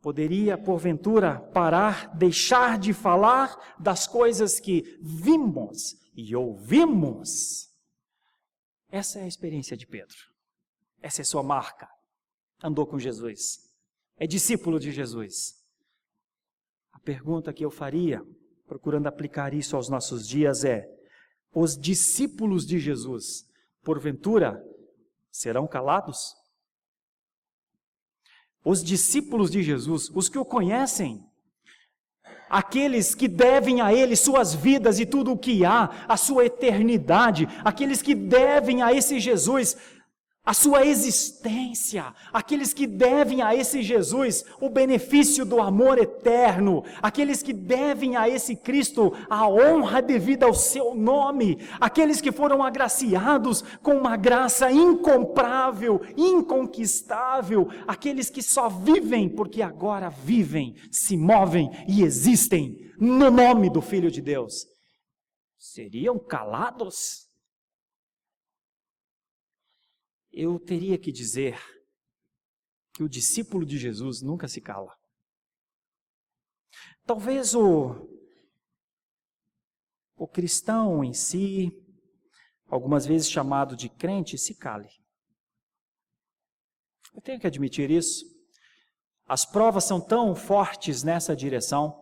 poderia, porventura, parar, deixar de falar das coisas que vimos e ouvimos? Essa é a experiência de Pedro. Essa é sua marca. Andou com Jesus. É discípulo de Jesus. A pergunta que eu faria, procurando aplicar isso aos nossos dias, é: os discípulos de Jesus, porventura, serão calados? Os discípulos de Jesus, os que o conhecem, aqueles que devem a Ele suas vidas e tudo o que há, a sua eternidade, aqueles que devem a esse Jesus a sua existência, aqueles que devem a esse Jesus o benefício do amor eterno, aqueles que devem a esse Cristo a honra devida ao seu nome, aqueles que foram agraciados com uma graça incomprável, inconquistável, aqueles que só vivem porque agora vivem, se movem e existem no nome do Filho de Deus, seriam calados? Eu teria que dizer que o discípulo de Jesus nunca se cala. Talvez o cristão em si, algumas vezes chamado de crente, se cale. Eu tenho que admitir isso. As provas são tão fortes nessa direção.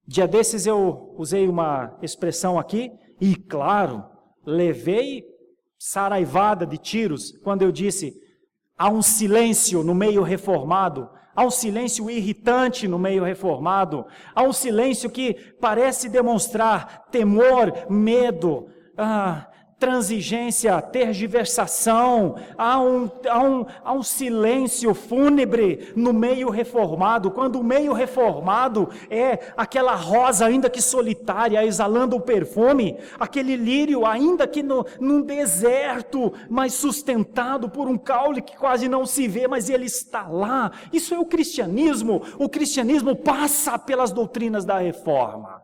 Dia desses eu usei uma expressão aqui e, claro, levei saraivada de tiros, quando eu disse: há um silêncio no meio reformado, há um silêncio irritante no meio reformado, há um silêncio que parece demonstrar temor, medo, transigência, tergiversação, há um silêncio fúnebre no meio reformado, quando o meio reformado é aquela rosa ainda que solitária, exalando o perfume, aquele lírio ainda que num deserto, mas sustentado por um caule que quase não se vê, mas ele está lá. Isso é o cristianismo passa pelas doutrinas da reforma.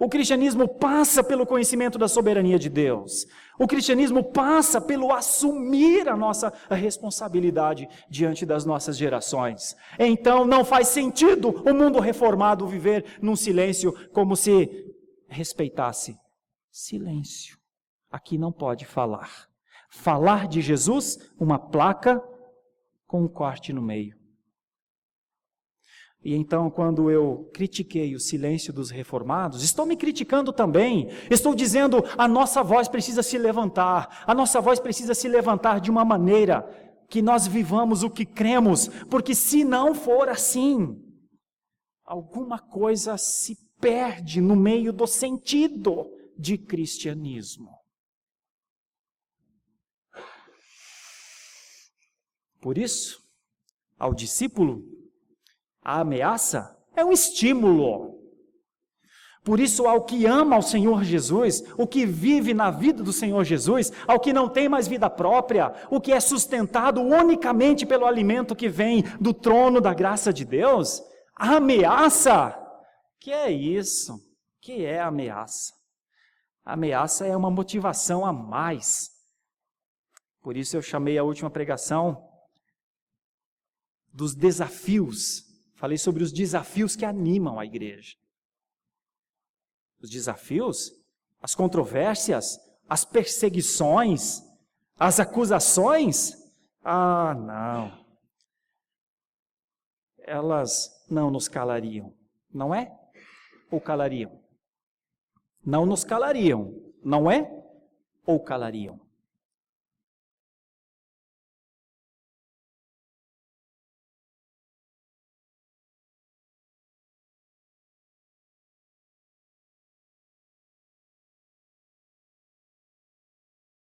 O cristianismo passa pelo conhecimento da soberania de Deus. O cristianismo passa pelo assumir a nossa responsabilidade diante das nossas gerações. Então não faz sentido o mundo reformado viver num silêncio como se respeitasse. Silêncio. Aqui não pode falar. Falar de Jesus, uma placa com um corte no meio. E então, quando eu critiquei o silêncio dos reformados, estou me criticando também. Estou dizendo, a nossa voz precisa se levantar. A nossa voz precisa se levantar de uma maneira que nós vivamos o que cremos. Porque se não for assim, alguma coisa se perde no meio do sentido de cristianismo. Por isso, ao discípulo, a ameaça é um estímulo. Por isso, ao que ama ao Senhor Jesus, o que vive na vida do Senhor Jesus, ao que não tem mais vida própria, o que é sustentado unicamente pelo alimento que vem do trono da graça de Deus, a ameaça, que é isso? Que é a ameaça? A ameaça é uma motivação a mais. Por isso eu chamei a última pregação dos desafios. Falei sobre os desafios que animam a igreja. Os desafios, as controvérsias, as perseguições, as acusações, não. Elas não nos calariam, não é? Ou calariam? Não nos calariam, não é? Ou calariam?